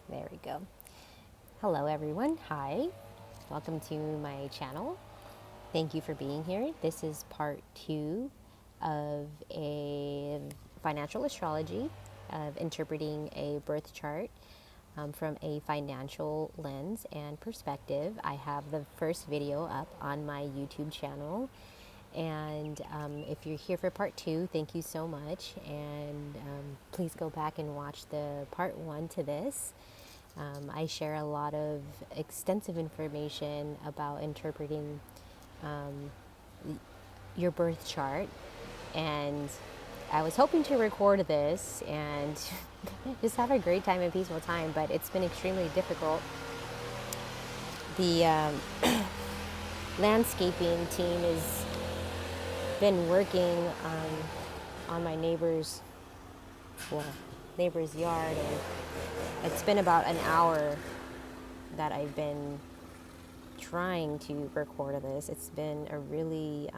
There we go. Hello, everyone. Hi. Welcome to my channel. Thank you for being here. This is part two of a financial astrology, of interpreting a birth chart from a financial lens and perspective. I have the first video up on my YouTube channel. And if you're here for part two, thank you so much. And please go back and watch the part one to this. I share a lot of extensive information about interpreting your birth chart, and I was hoping to record this and just have a great time and peaceful time, but it's been extremely difficult. The landscaping team has been working on my neighbor's yard, and it's been about an hour that I've been trying to record this. It's been a really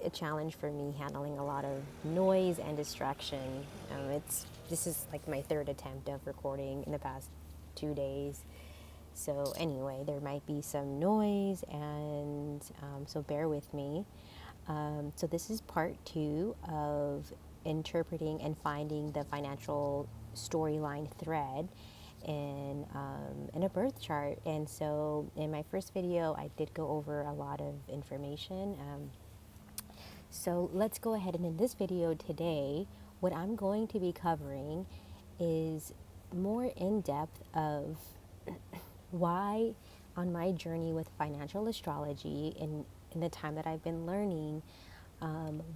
a challenge for me, handling a lot of noise and distraction. This is like my third attempt of recording in the past 2 days. So anyway, there might be some noise, and so bear with me. So this is part two of interpreting and finding the financial storyline thread in a birth chart. And so in my first video, I did go over a lot of information. So let's go ahead, and in this video today, what I'm going to be covering is more in depth of why on my journey with financial astrology, in the time that I've been learning,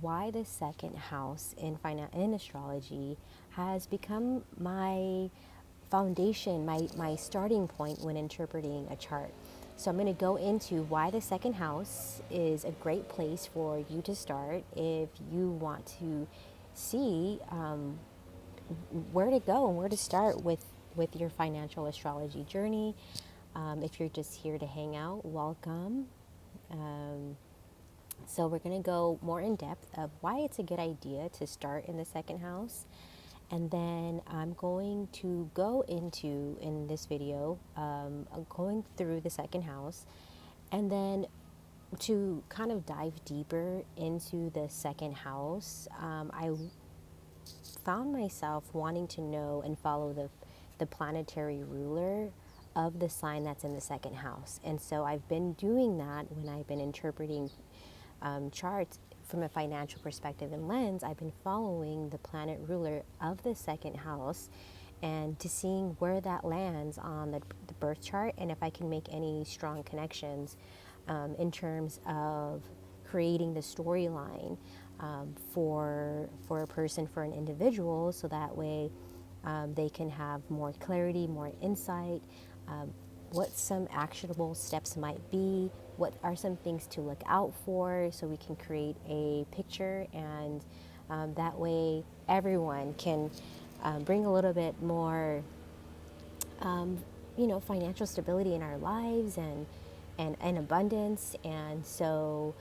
why the second house in astrology has become my foundation, my starting point when interpreting a chart. So I'm going to go into why the second house is a great place for you to start if you want to see where to go and where to start with your financial astrology journey. If you're just here to hang out, welcome. So we're going to go more in depth of why it's a good idea to start in the second house. And then I'm going to go into, in this video, going through the second house. And then to kind of dive deeper into the second house, I found myself wanting to know and follow the planetary ruler of the sign that's in the second house. And so I've been doing that when I've been interpreting charts from a financial perspective and lens. I've been following the planet ruler of the second house and to seeing where that lands on the birth chart, and if I can make any strong connections in terms of creating the storyline for a person, for an individual, so that way they can have more clarity, more insight, what some actionable steps might be, what are some things to look out for, so we can create a picture, and that way everyone can bring a little bit more financial stability in our lives, and abundance. And so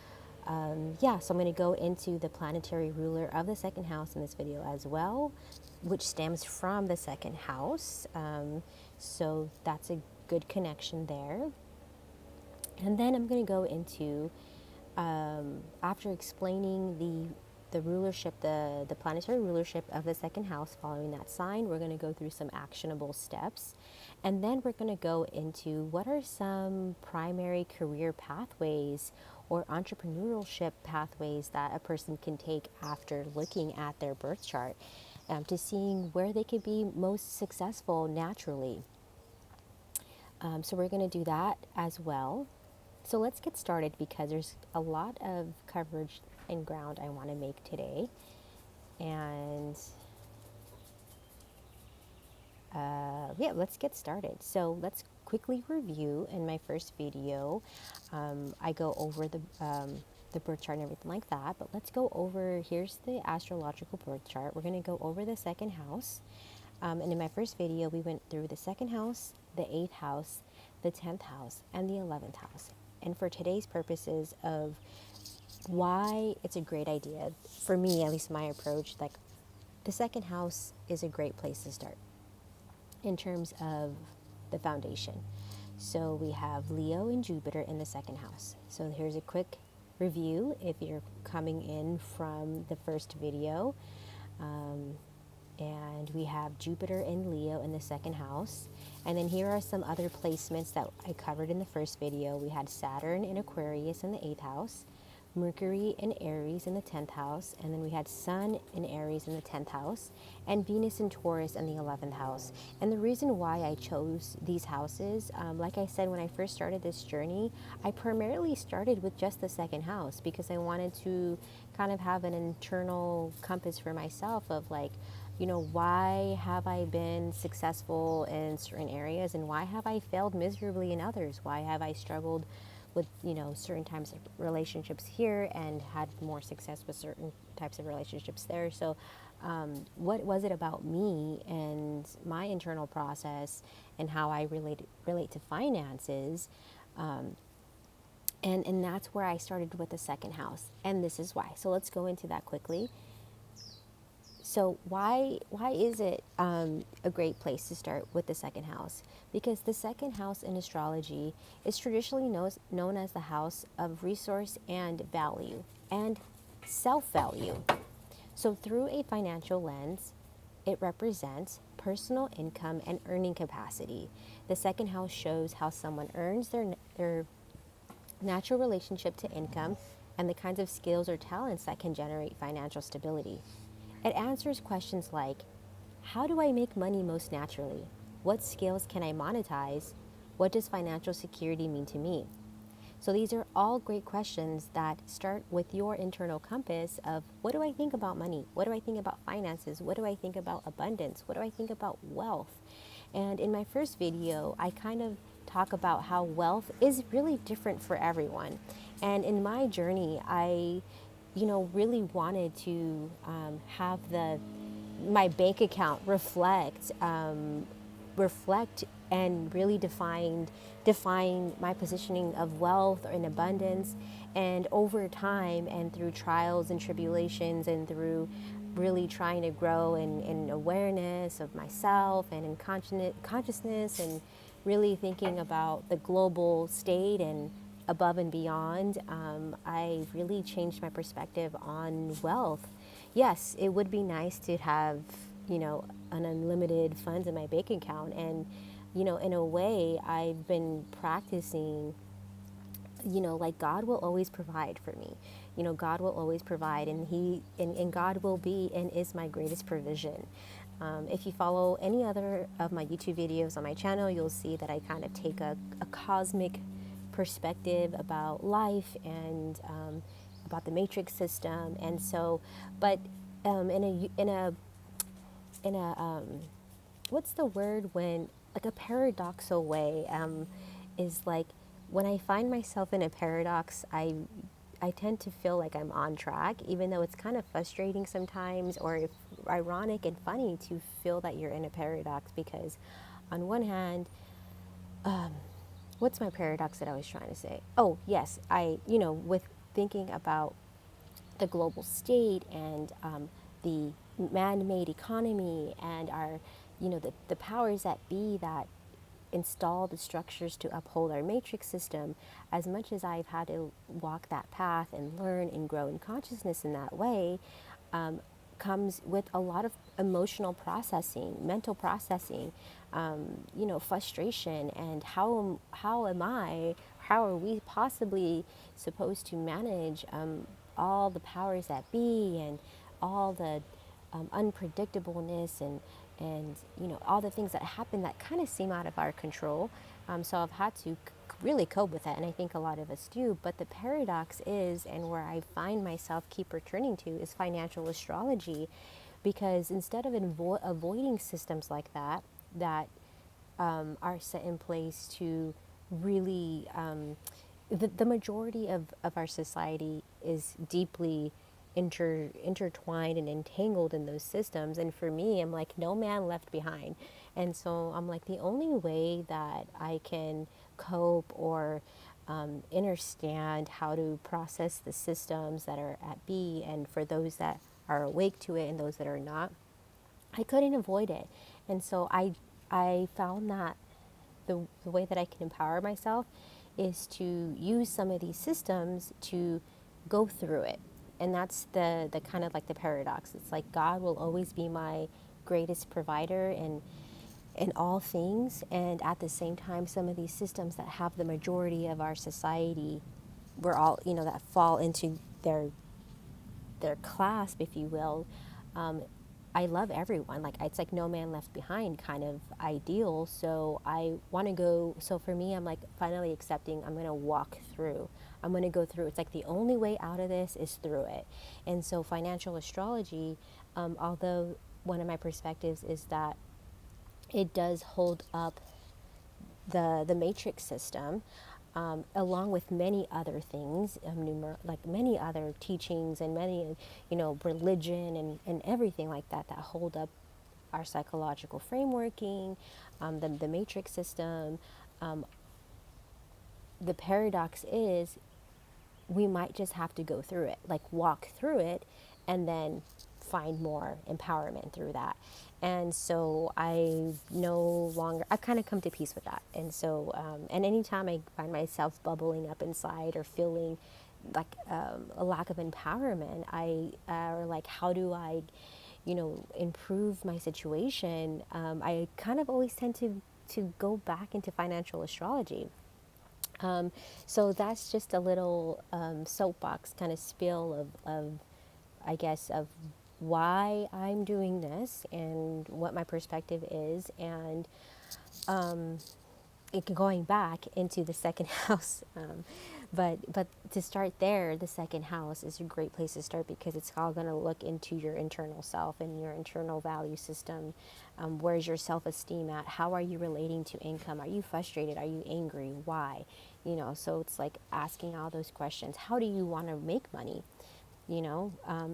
so I'm going to go into the planetary ruler of the second house in this video as well, which stems from the second house. So that's a good connection there. And then I'm going to go into, after explaining the rulership, the planetary rulership of the second house following that sign, we're going to go through some actionable steps. And then we're going to go into what are some primary career pathways or entrepreneurship pathways that a person can take after looking at their birth chart, to seeing where they could be most successful naturally. So we're going to do that as well. So let's get started, because there's a lot of coverage and ground I want to make today. And let's get started. So let's quickly review. In my first video, I go over the birth chart and everything like that. But let's go over, here's the astrological birth chart. We're going to go over the second house. And in my first video, we went through the second house, the 8th house, the 10th house, and the 11th house. And for today's purposes of why it's a great idea, for me, at least my approach, like the second house is a great place to start. in terms of the foundation. So we have Leo and Jupiter in the second house. So here's a quick review if you're coming in from the first video. And we have Jupiter and Leo in the second house. And then here are some other placements that I covered in the first video. We had Saturn in Aquarius in the 8th house, Mercury in Aries in the 10th house, and then we had Sun in Aries in the 10th house, and Venus in Taurus in the 11th house. And the reason why I chose these houses, like I said, when I first started this journey, I primarily started with just the second house because I wanted to kind of have an internal compass for myself of like, why have I been successful in certain areas and why have I failed miserably in others? Why have I struggled with, certain types of relationships here and had more success with certain types of relationships there? So what was it about me and my internal process and how I relate to finances? And that's where I started with the second house. And this is why. So let's go into that quickly. So why is it a great place to start with the second house? Because the second house in astrology is traditionally known as the house of resource and value and self-value. So through a financial lens, it represents personal income and earning capacity. The second house shows how someone earns their natural relationship to income and the kinds of skills or talents that can generate financial stability. It answers questions like, how do I make money most naturally? What skills can I monetize? What does financial security mean to me? So these are all great questions that start with your internal compass of what do I think about money? What do I think about finances? What do I think about abundance? What do I think about wealth? And in my first video, I kind of talk about how wealth is really different for everyone. And in my journey, I really wanted to have my bank account reflect and really define my positioning of wealth and abundance. And over time and through trials and tribulations and through really trying to grow in awareness of myself and in consciousness and really thinking about the global state and above and beyond, I really changed my perspective on wealth. Yes, it would be nice to have, an unlimited funds in my bank account. And, in a way, I've been practicing, like God will always provide for me. God will always provide, and God will be and is my greatest provision. If you follow any other of my YouTube videos on my channel, you'll see that I kind of take a cosmic perspective about life and about the matrix system. And so, but in a what's the word when like a paradoxical way is like when I find myself in a paradox, I tend to feel like I'm on track, even though it's kind of frustrating sometimes or ironic and funny to feel that you're in a paradox because on one hand, what's my paradox that I was trying to say? Oh, yes, with thinking about the global state and the man-made economy and our, the powers that be that install the structures to uphold our matrix system, as much as I've had to walk that path and learn and grow in consciousness in that way, comes with a lot of emotional processing, mental processing, frustration, and how are we possibly supposed to manage all the powers that be and all the unpredictableness and all the things that happen that kind of seem out of our control. So I've had to really cope with that, and I think a lot of us do. But the paradox is, and where I find myself keep returning to, is financial astrology, because instead of avoiding systems like that are set in place to really, the majority of our society is deeply intertwined and entangled in those systems. And for me, I'm like, no man left behind. And so I'm like, the only way that I can cope or understand how to process the systems that are at B, and for those that are awake to it and those that are not, I couldn't avoid it. And so I I found that the way that I can empower myself is to use some of these systems to go through it. And that's the kind of like the paradox. It's like God will always be my greatest provider and in all things, and at the same time some of these systems that have the majority of our society, we're all, that fall into their clasp, if you will. I love everyone. Like, it's like no man left behind kind of ideal. So I want to go. So for me, I'm like finally accepting. I'm going to walk through. I'm going to go through. It's like the only way out of this is through it. And so financial astrology, although one of my perspectives is that it does hold up the matrix system, along with many other things, like many other teachings and many, religion and everything like that that hold up our psychological frameworking, the matrix system. The paradox is we might just have to go through it, like walk through it, and then find more empowerment through that. And so I've kind of come to peace with that. And so, and anytime I find myself bubbling up inside or feeling like a lack of empowerment, or like, how do I, improve my situation? I kind of always tend to go back into financial astrology. So that's just a little soapbox kind of spill of, I guess, of why I'm doing this and what my perspective is, and going back into the second house. But to start there, the second house is a great place to start because it's all going to look into your internal self and your internal value system. Where's your self-esteem at? How are you relating to income? Are you frustrated? Are you angry? Why? So it's like asking all those questions. How do you want to make money?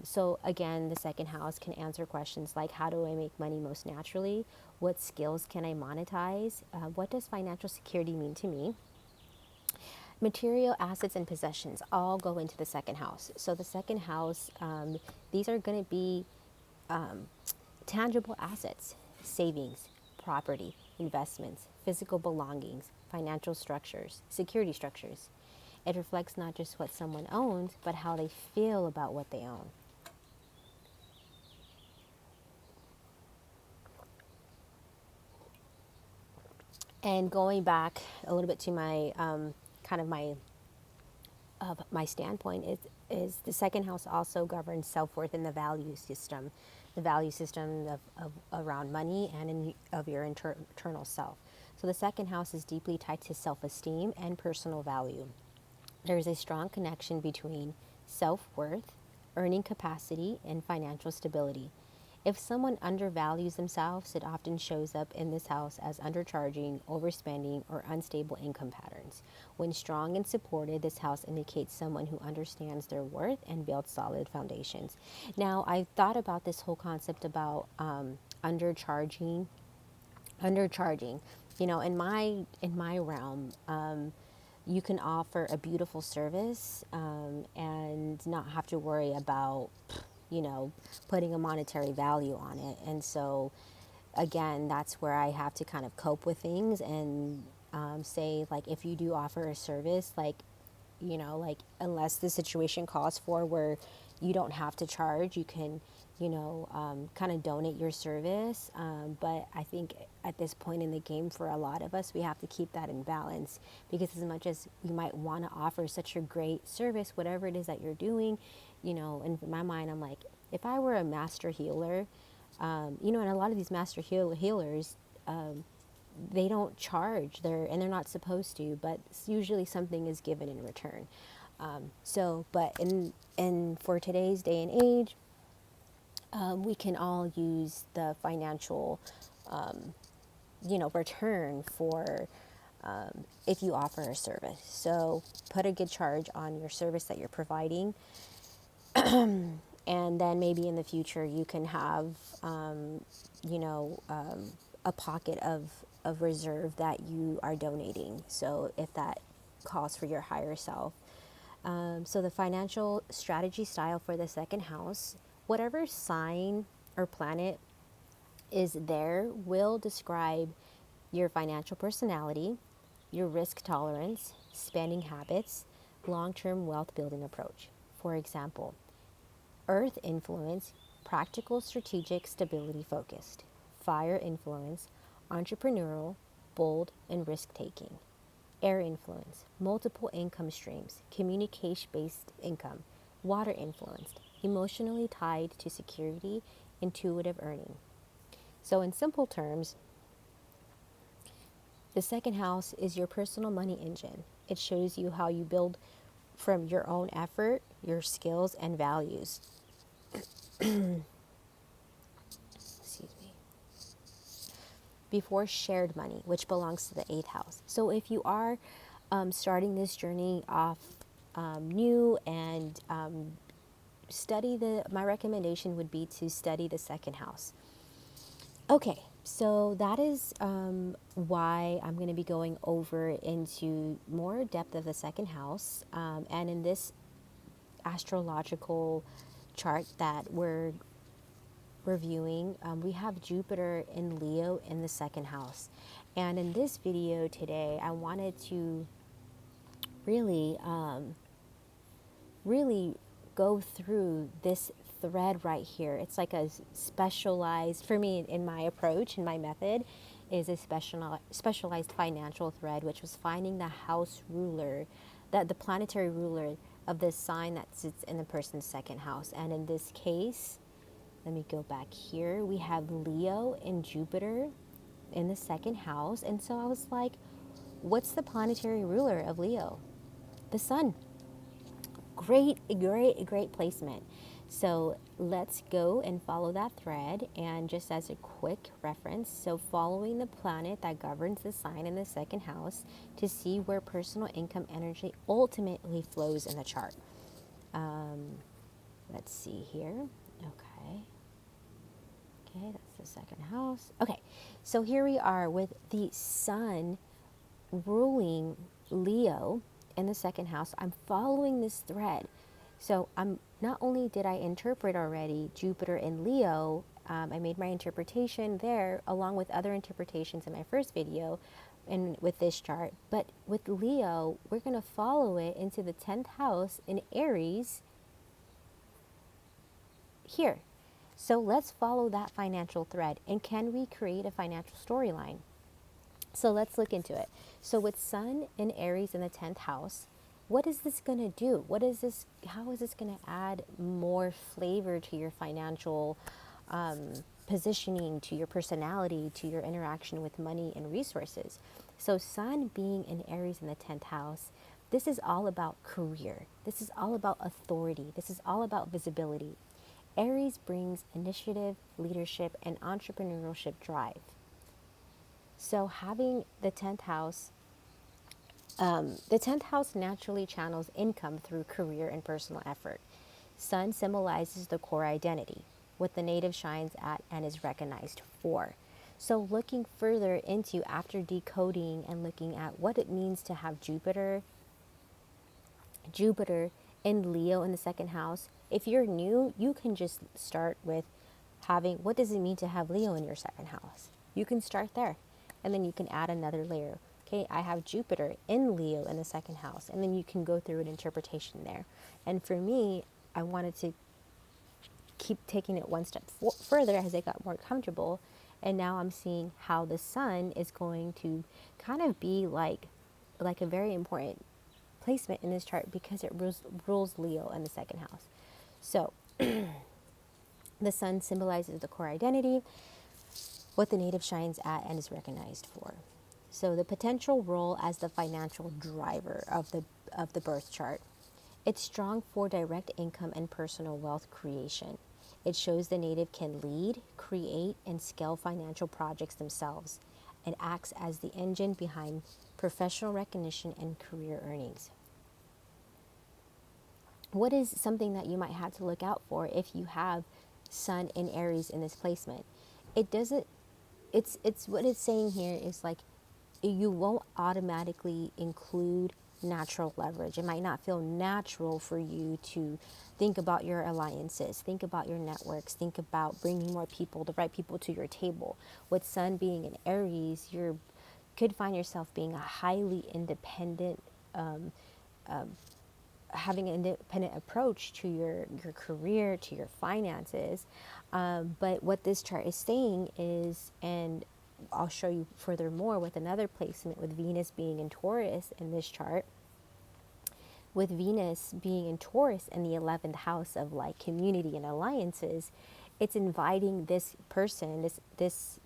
So again, the second house can answer questions like, how do I make money most naturally? What skills can I monetize? What does financial security mean to me? Material assets and possessions all go into the second house. So the second house, these are going to be tangible assets, savings, property, investments, physical belongings, financial structures, security structures. It reflects not just what someone owns, but how they feel about what they own. And going back a little bit to my kind of my standpoint is the second house also governs self-worth and the value system of around money and of your internal self. So the second house is deeply tied to self-esteem and personal value. There is a strong connection between self-worth, earning capacity, and financial stability. If someone undervalues themselves, it often shows up in this house as undercharging, overspending, or unstable income patterns. When strong and supported, this house indicates someone who understands their worth and builds solid foundations. Now, I thought about this whole concept about undercharging. Undercharging, in my realm. You can offer a beautiful service and not have to worry about, putting a monetary value on it. And so, again, that's where I have to kind of cope with things and say, like, if you do offer a service, like, like, unless the situation calls for where you don't have to charge, you can, kind of donate your service. But I think at this point in the game, for a lot of us, we have to keep that in balance, because as much as you might want to offer such a great service, whatever it is that you're doing, in my mind, I'm like, if I were a master healer, and a lot of these master healers, they don't charge, and they're not supposed to, but usually something is given in return. But for today's day and age, we can all use the financial, return for if you offer a service. So put a good charge on your service that you're providing, and then maybe in the future you can have, a pocket of reserve that you are donating. So if that calls for your higher self. So the financial strategy style for the second house, whatever sign or planet is there will describe your financial personality, your risk tolerance, spending habits, long-term wealth building approach. For example, Earth influence, practical, strategic, stability focused. Fire influence, entrepreneurial, bold, and risk taking. Air influence, multiple income streams, communication based income. Water influenced, emotionally tied to security, intuitive earning. So, in simple terms, the second house is your personal money engine. It shows you how you build from your own effort, your skills, and values. Excuse me. Before shared money, which belongs to the eighth house. So if you are starting this journey off new and my recommendation would be to study the second house. Okay, so that is why I'm going to be going over into more depth of the second house. And in this astrological chart that we're reviewing, we have Jupiter in Leo in the second house. And in this video today, I wanted to really, really go through this thread right here. It's like a specialized, for me in my approach and my method, is a specialized financial thread, which was finding the house ruler, the planetary ruler of the sign that sits in the person's second house. And in this case, let me go back here. We have Leo and Jupiter in the second house. And so I was like, what's the planetary ruler of Leo? The sun. Great placement. So let's go and follow that thread. And just as a quick reference, so following the planet that governs the sign in the second house to see where personal income energy ultimately flows in the chart. Let's see here. Okay. Okay, that's the second house. Okay, so here we are with the sun ruling Leo in the second house. I'm following this thread. So I'm not only did I interpret already Jupiter in Leo, I made my interpretation there along with other interpretations in my first video and with this chart. But with Leo, we're going to follow it into the 10th house in Aries here. So let's follow that financial thread. And can we create a financial storyline? So let's look into it. So with Sun in Aries in the 10th house, what is this going to do? How is this going to add more flavor to your financial positioning, to your personality, to your interaction with money and resources? So Sun being in Aries in the 10th house, this is all about career. This is all about authority. This is all about visibility. Aries brings initiative, leadership, and entrepreneurship drive. So having the 10th house naturally channels income through career and personal effort. Sun symbolizes the core identity, what the native shines at and is recognized for. So looking further into, after decoding and looking at what it means to have Jupiter in Leo in the second house, if you're new, you can just start with having, what does it mean to have Leo in your second house? You can start there, and then you can add another layer. Okay, I have Jupiter in Leo in the second house, and then you can go through an interpretation there. And for me, I wanted to keep taking it one step further as I got more comfortable, and now I'm seeing how the sun is going to kind of be like a very important placement in this chart because it rules Leo in the second house. So the sun symbolizes the core identity, what the native shines at and is recognized for. So the potential role as the financial driver of the birth chart. It's strong for direct income and personal wealth creation. It shows the native can lead, create, and scale financial projects themselves. It acts as the engine behind professional recognition and career earnings. What is something that you might have to look out for if you have Sun in Aries in this placement? It's what it's saying here is like, you won't automatically include natural leverage. It might not feel natural for you to think about your alliances, think about your networks, think about bringing more people, the right people to your table. With Sun being in Aries, you could find yourself being a highly independent, having an independent approach to your career, to your finances. But what this chart is saying is, and I'll show you furthermore with another placement with Venus being in Taurus in this chart, with Venus being in Taurus in the 11th house of like community and alliances, it's inviting this person, this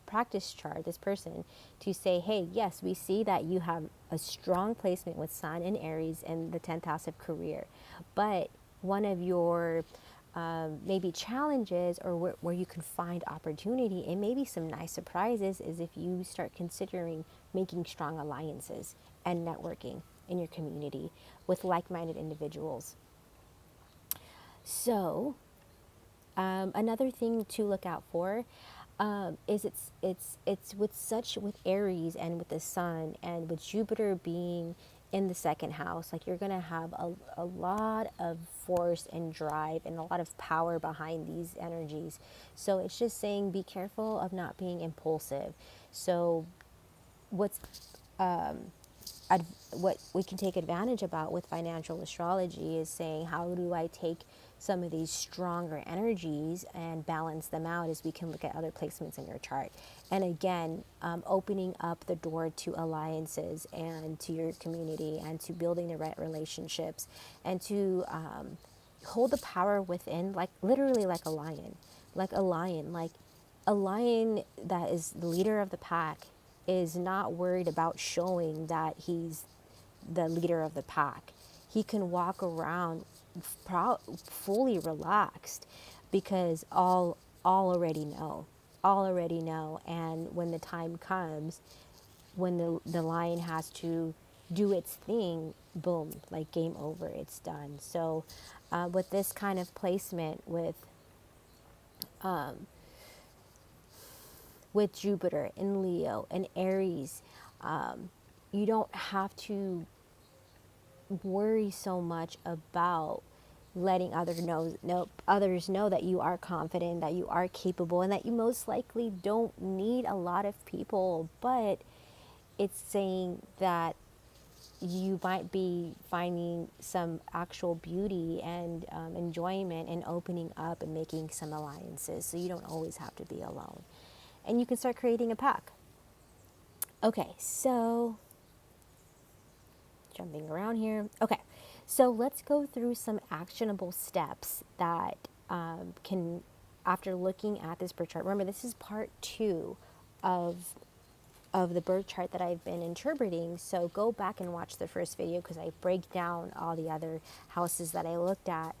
practice chart, this person, to say, hey, yes, we see that you have a strong placement with Sun and Aries in the 10th house of career. But one of your maybe challenges, or where you can find opportunity and maybe some nice surprises, is if you start considering making strong alliances and networking in your community with like-minded individuals. So another thing to look out for is it's with Aries and with the Sun and with Jupiter being in the second house, like you're gonna have a lot of force and drive and a lot of power behind these energies. So it's just saying be careful of not being impulsive. So what's what we can take advantage about with financial astrology is saying, how do I take some of these stronger energies and balance them out, as we can look at other placements in your chart. And again, opening up the door to alliances and to your community and to building the right relationships and to hold the power within, like literally like a lion, like a lion that is the leader of the pack is not worried about showing that he's the leader of the pack. He can walk around fully relaxed because all already know, and when the time comes, when the lion has to do its thing, boom, like game over, it's done. So with this kind of placement with Jupiter in Leo and Aries, you don't have to worry so much about letting others know that you are confident, that you are capable, and that you most likely don't need a lot of people. But it's saying that you might be finding some actual beauty and enjoyment in opening up and making some alliances. So you don't always have to be alone. And you can start creating a pack. Okay, so jumping around here. Okay, so let's go through some actionable steps that can, after looking at this birth chart. Remember, this is part 2 of the birth chart that I've been interpreting. So go back and watch the first video because I break down all the other houses that I looked at.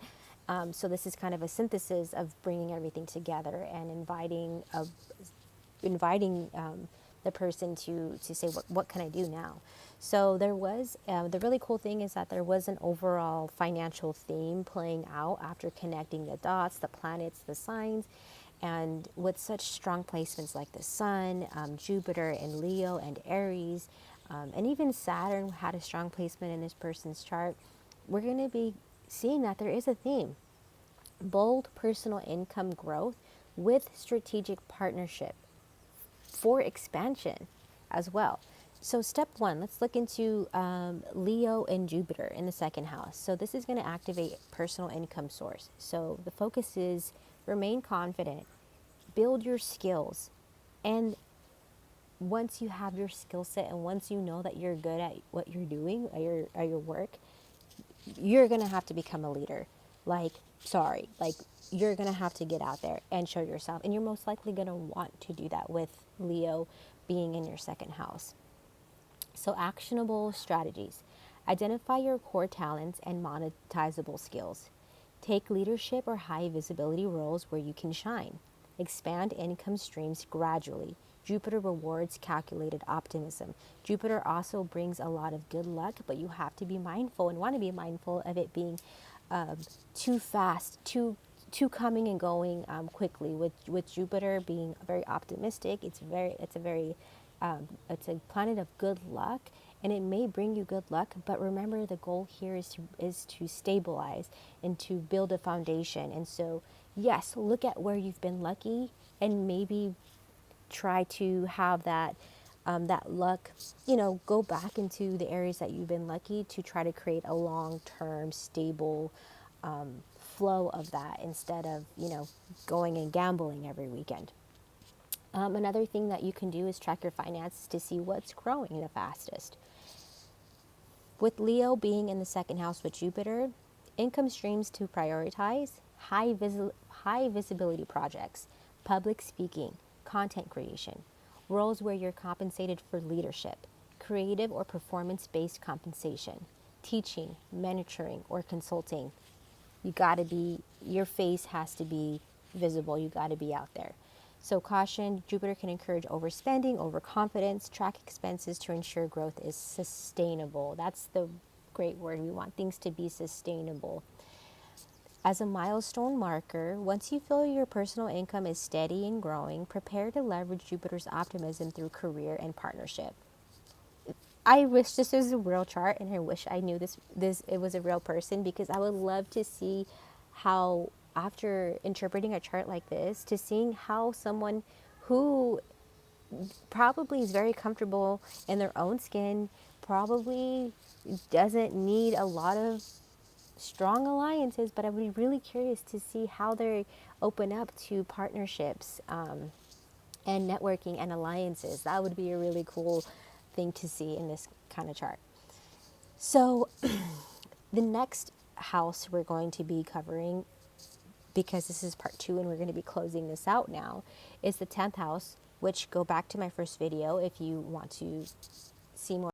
So this is kind of a synthesis of bringing everything together and inviting the person to say, what can I do now? So there was, the really cool thing is that there was an overall financial theme playing out after connecting the dots, the planets, the signs. And with such strong placements like the Sun, Jupiter in Leo and Aries, and even Saturn had a strong placement in this person's chart, we're going to be seeing that there is a theme. Bold personal income growth with strategic partnership for expansion as well. So step 1, let's look into Leo and Jupiter in the second house. So this is going to activate personal income source. So the focus is remain confident, build your skills, and once you have your skill set and once you know that you're good at what you're doing, at your work, you're going to have to become a leader. You're going to have to get out there and show yourself. And you're most likely going to want to do that with Leo being in your second house. So actionable strategies. Identify your core talents and monetizable skills. Take leadership or high visibility roles where you can shine. Expand income streams gradually. Jupiter rewards calculated optimism. Jupiter also brings a lot of good luck, but you have to be mindful and want to be mindful of it being too fast, too coming and going quickly. With Jupiter being very optimistic, it's a planet of good luck, and it may bring you good luck, but remember the goal here is to stabilize and to build a foundation. And so, yes, look at where you've been lucky and maybe try to have that luck, go back into the areas that you've been lucky to try to create a long-term stable flow of that instead of, going and gambling every weekend. Another thing that you can do is track your finances to see what's growing the fastest. With Leo being in the second house with Jupiter, income streams to prioritize, high visibility projects, public speaking, content creation, roles where you're compensated for leadership, creative or performance-based compensation, teaching, mentoring, or consulting. Your face has to be visible. You got to be out there. So caution, Jupiter can encourage overspending, overconfidence, track expenses to ensure growth is sustainable. That's the great word. We want things to be sustainable. As a milestone marker, once you feel your personal income is steady and growing, prepare to leverage Jupiter's optimism through career and partnership. I wish this was a real chart, and I wish I knew this it was a real person, because I would love to see how, after interpreting a chart like this, to seeing how someone who probably is very comfortable in their own skin, probably doesn't need a lot of strong alliances, but I would be really curious to see how they open up to partnerships and networking and alliances. That would be a really cool thing to see in this kind of chart. So the next house we're going to be covering, because this is part 2 and we're going to be closing this out now, is the 10th house, which go back to my first video if you want to see more